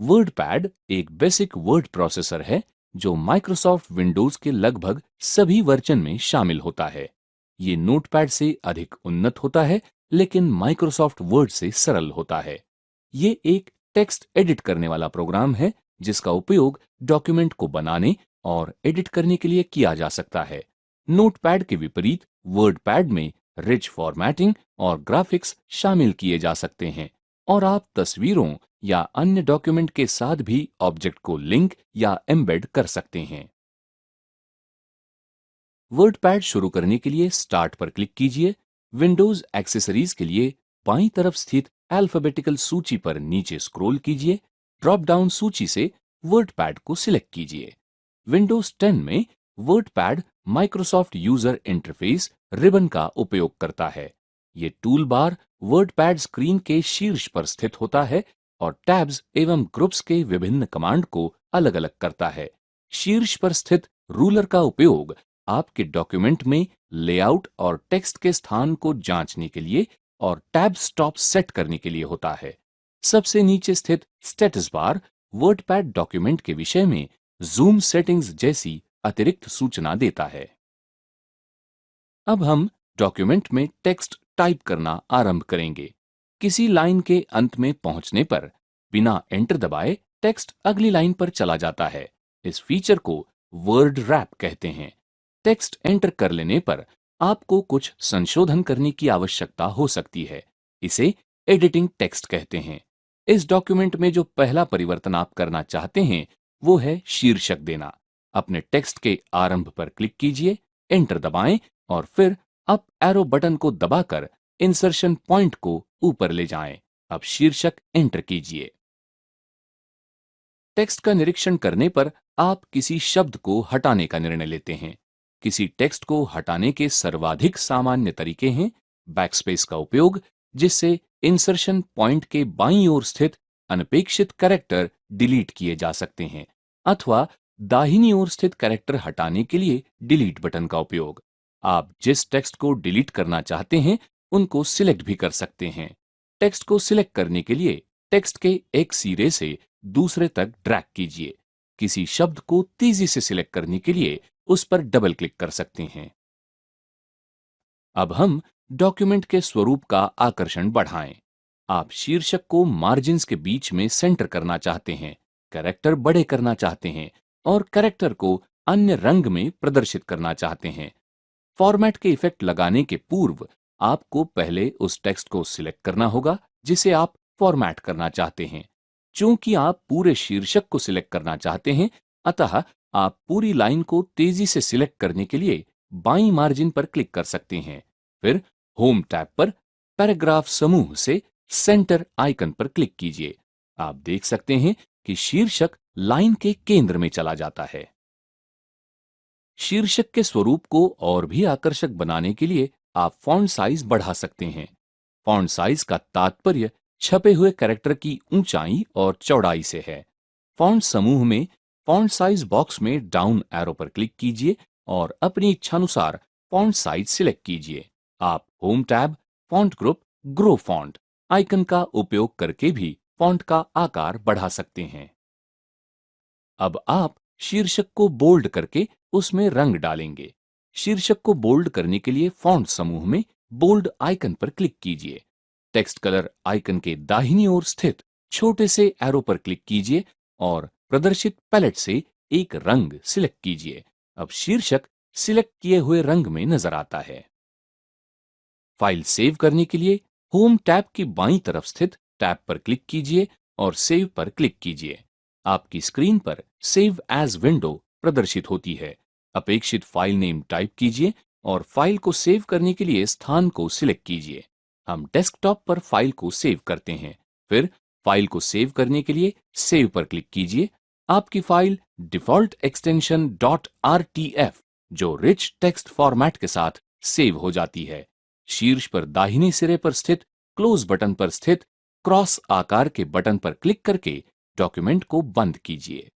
WordPad एक basic word processor है जो माइक्रोसॉफ्ट विंडोज के लगभग सभी वर्जन में शामिल होता है। ये नोटपैड से अधिक उन्नत होता है, लेकिन माइक्रोसॉफ्ट वर्ड से सरल होता है। ये एक टेक्स्ट एडिट करने वाला प्रोग्राम है जिसका उपयोग डॉक्यूमेंट को बनाने और एडिट करने के लिए किया जा सकता है। नोटपैड के विपरीत वर्डपैड में रिच फॉर्मेटिंग और ग्राफिक्स शामिल किए जा सकते हैं और आप तस्वीरों या अन्य डॉक्यूमेंट के साथ भी ऑब्जेक्ट को लिंक या एम्बेड कर सकते हैं। वर्डपैड शुरू करने के लिए स्टार्ट पर क्लिक कीजिए। विंडोज एक्सेसरीज के लिए बाईं तरफ स्थित अल्फाबेटिकल सूची पर नीचे स्क्रॉल कीजिए। ड्रॉप डाउन सूची से वर्डपैड को सिलेक्ट कीजिए। विंडोज 10 में WordPad Microsoft user interface ribbon का उपयोग करता है। ये टूल बार वर्डपैड स्क्रीन के शीर्ष पर स्थित होता है और टैब्स एवं ग्रुप्स के विभिन्न कमांड को अलग अलग करता है। शीर्ष पर स्थित रूलर का उपयोग आपके डॉक्यूमेंट में लेआउट और टेक्स्ट के स्थान को जांचने के लिए और टैब स्टॉप सेट करने के लिए होता है। सबसे नीचे स्थित स्टेटस बार वर्डपैड डॉक्यूमेंट के विषय में जूम सेटिंग्स जैसी अतिरिक्त सूचना देता है। अब हम डॉक्यूमेंट में टेक्स्ट टाइप करना आरंभ करेंगे। किसी लाइन के अंत में पहुंचने पर बिना एंटर दबाए टेक्स्ट अगली लाइन पर चला जाता है। इस फीचर को वर्ड रैप कहते हैं। टेक्स्ट एंटर कर लेने पर आपको कुछ संशोधन करने की आवश्यकता हो सकती है। इसे एडिटिंग टेक्स्ट कहते हैं। इस डॉक्यूमेंट में जो पहला परिवर्तन आप करना चाहते हैं वो है शीर्षक देना। अपने टेक्स्ट के आरंभ पर क्लिक कीजिए, एंटर दबाएं और फिर अप एरो बटन को दबाकर इंसर्शन पॉइंट को ऊपर ले जाएं। अब शीर्षक एंटर कीजिए। टेक्स्ट का निरीक्षण करने पर आप किसी शब्द को हटाने का निर्णय लेते हैं। किसी टेक्स्ट को हटाने के सर्वाधिक सामान्य तरीके हैं बैकस्पेस का उपयोग, जिससे इंसर्शन पॉइंट के बाईं ओर स्थित अनपेक्षित कैरेक्टर डिलीट किए जा सकते हैं, अथवा दाहिनी ओर स्थित कैरेक्टर हटाने के लिए डिलीट बटन का उपयोग। आप जिस टेक्स्ट को डिलीट करना चाहते हैं उनको सिलेक्ट भी कर सकते हैं। टेक्स्ट को सिलेक्ट करने के लिए टेक्स्ट के एक सिरे से दूसरे तक ड्रैग कीजिए। किसी शब्द को तेजी से सिलेक्ट करने के लिए उस पर डबल क्लिक कर सकते हैं। अब हम डॉक्यूमेंट के स्वरूप का आकर्षण बढ़ाएं। आप शीर्षक को मार्जिन्स के बीच में सेंटर करना चाहते हैं, कैरेक्टर बड़े करना चाहते हैं और कैरेक्टर को अन्य रंग में प्रदर्शित करना चाहते हैं। फॉर्मेट के इफेक्ट लगाने के पूर्व आपको पहले उस टेक्स्ट को सिलेक्ट करना होगा जिसे आप फॉर्मेट करना चाहते हैं। चूंकि आप पूरे शीर्षक को सिलेक्ट करना चाहते हैं, अतः आप पूरी लाइन को तेजी से सिलेक्ट करने के लिए बाईं मार्जिन पर क्लिक कर सकते हैं। फिर होम टैब पर पैराग्राफ समूह से सेंटर आइकन पर क्लिक कीजिए। आप देख सकते हैं कि शीर्षक लाइन के केंद्र में चला जाता है। शीर्षक के स्वरूप को और भी आकर्षक बनाने के लिए आप फॉन्ट साइज बढ़ा सकते हैं। फॉन्ट साइज का तात्पर्य छपे हुए कैरेक्टर की ऊंचाई और चौड़ाई से है। फॉन्ट समूह में फॉन्ट साइज बॉक्स में डाउन एरो पर क्लिक कीजिए और अपनी इच्छानुसार फॉन्ट साइज सिलेक्ट कीजिए। आप home tab, font group, grow font icon का उपयोग करके भी फॉन्ट का आकार बढ़ा सकते हैं। अब आप शीर्षक को बोल्ड करके उसमें रंग डालेंगे। शीर्षक को बोल्ड करने के लिए फॉन्ट समूह में बोल्ड आइकन पर क्लिक कीजिए। टेक्स्ट कलर आइकन के दाहिनी ओर स्थित छोटे से एरो पर क्लिक कीजिए और प्रदर्शित पैलेट से एक रंग सिलेक्ट कीजिए। अब शीर्षक सिलेक्ट किए हुए रंग में नजर आता है। फाइल सेव करने के लिए होम टैब की बाईं तरफ स्थित टैब पर क्लिक कीजिए और सेव पर क्लिक कीजिए। आपकी स्क्रीन पर सेव एज विंडो प्रदर्शित होती है। अपेक्षित फाइल नेम टाइप कीजिए और फाइल को सेव करने के लिए स्थान को सिलेक्ट कीजिए। हम डेस्कटॉप पर फाइल को सेव करते हैं। फिर फाइल को सेव करने के लिए सेव पर क्लिक कीजिए। आपकी फाइल डिफॉल्ट एक्सटेंशन .rtf जो रिच टेक्स्ट फॉर्मेट के साथ सेव हो जाती है। शीर्ष पर दाहिने सिरे पर स्थित क्लोज बटन पर स्थित क्रॉस आकार के बटन पर क्लिक करके डॉक्यूमेंट को बंद कीजिए।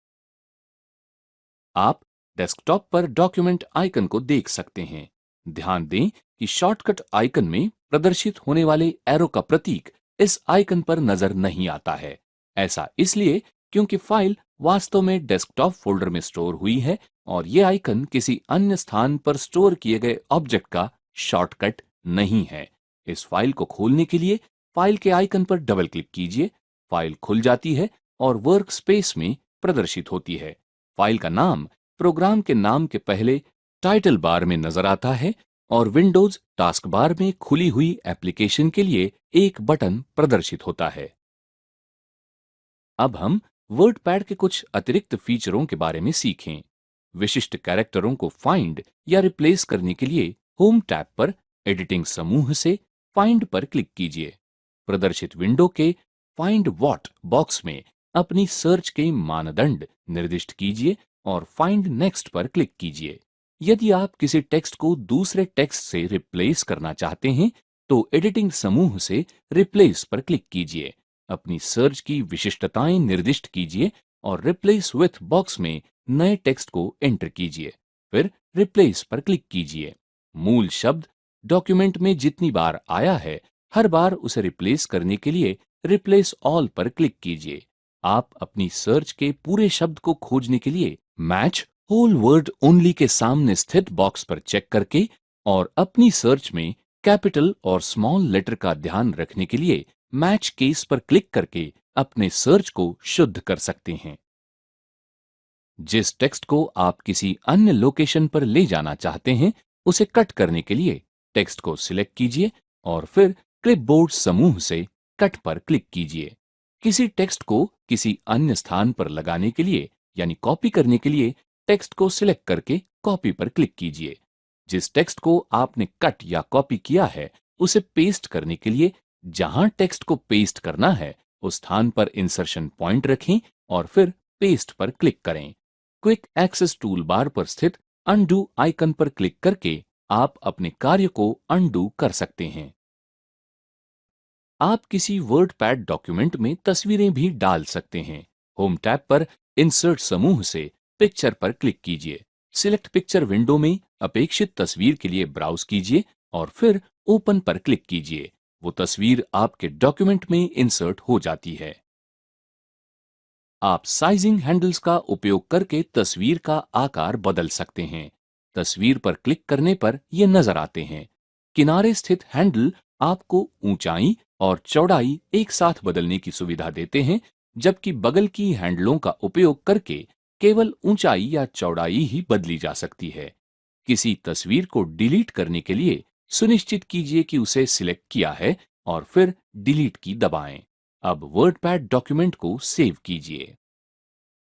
आप डेस्कटॉप पर डॉक्यूमेंट आइकन को देख सकते हैं। ध्यान दें कि शॉर्टकट आइकन में प्रदर्शित होने वाले एरो का प्रतीक इस आइकन पर नजर नहीं आता है। ऐसा इसलिए क्योंकि फाइल वास्तव में डेस्कटॉप फोल्डर में स्टोर हुई है और ये आइकन किसी अन्य स्थान पर स्टोर किए गए ऑब्जेक्ट का शॉर्टकट नहीं है। इस फाइल को खोलने के लिए फाइल के आइकन पर डबल क्लिक कीजिए। फाइल खुल जाती है और वर्क स्पेस में प्रदर्शित होती है। फाइल का नाम प्रोग्राम के नाम के पहले टाइटल बार में नजर आता है और विंडोज टास्क बार में खुली हुई एप्लीकेशन के लिए एक बटन प्रदर्शित होता है। अब हम वर्डपैड के कुछ अतिरिक्त फीचरों के बारे में सीखें। विशिष्ट कैरेक्टरों को फाइंड या रिप्लेस करने के लिए होम टैब पर एडिटिंग समूह से फाइंड पर क्लिक कीजिए। प्रदर्शित विंडो के फाइंड व्हाट बॉक्स में अपनी सर्च के मानदंड निर्दिष्ट कीजिए और फाइंड नेक्स्ट पर क्लिक कीजिए। यदि आप किसी टेक्स्ट को दूसरे टेक्स्ट से रिप्लेस करना चाहते हैं तो एडिटिंग समूह से रिप्लेस पर क्लिक कीजिए। अपनी सर्च की विशिष्टताएं निर्दिष्ट कीजिए और रिप्लेस विथ बॉक्स में नए टेक्स्ट को एंटर कीजिए। फिर रिप्लेस पर क्लिक कीजिए। मूल शब्द डॉक्यूमेंट में जितनी बार आया है हर बार उसे रिप्लेस करने के लिए रिप्लेस ऑल पर क्लिक कीजिए। आप अपनी सर्च के पूरे शब्द को खोजने के लिए मैच होल वर्ड ओनली के सामने स्थित बॉक्स पर चेक करके और अपनी सर्च में कैपिटल और स्मॉल लेटर का ध्यान रखने के लिए मैच केस पर क्लिक करके अपने सर्च को शुद्ध कर सकते हैं। जिस टेक्स्ट को आप किसी अन्य लोकेशन पर ले जाना चाहते हैं उसे कट करने के लिए टेक्स्ट को सिलेक्ट कीजिए और फिर क्लिपबोर्ड समूह से कट पर क्लिक कीजिए। किसी टेक्स्ट को किसी अन्य स्थान पर लगाने के लिए यानी कॉपी करने के लिए टेक्स्ट को सिलेक्ट करके कॉपी पर क्लिक कीजिए। जिस टेक्स्ट को आपने कट या कॉपी किया है उसे पेस्ट करने के लिए जहां टेक्स्ट को पेस्ट करना है उस स्थान पर इंसर्शन पॉइंट रखें और फिर पेस्ट पर क्लिक करें। क्विक एक्सेस टूल बार पर स्थित अनडू आइकन पर क्लिक करके आप अपने कार्य को अनडू कर सकते हैं। आप किसी वर्डपैड डॉक्यूमेंट में तस्वीरें भी डाल सकते हैं। होम टैब पर इंसर्ट समूह से पिक्चर पर क्लिक कीजिए। सिलेक्ट पिक्चर विंडो में अपेक्षित तस्वीर के लिए ब्राउज कीजिए और फिर ओपन पर क्लिक कीजिए। वो तस्वीर आपके डॉक्यूमेंट में इंसर्ट हो जाती है। आप साइजिंग हैंडल्स का उपयोग करके तस्वीर का आकार बदल सकते हैं। तस्वीर पर क्लिक करने पर ये नजर आते हैं। किनारे स्थित हैंडल आपको ऊंचाई और चौड़ाई एक साथ बदलने की सुविधा देते हैं, जबकि बगल की हैंडलों का उपयोग करके केवल ऊंचाई या चौड़ाई ही बदली जा सकती है। किसी तस्वीर को डिलीट करने के लिए सुनिश्चित कीजिए कि उसे सिलेक्ट किया है और फिर डिलीट की दबाएं। अब वर्डपैड डॉक्यूमेंट को सेव कीजिए।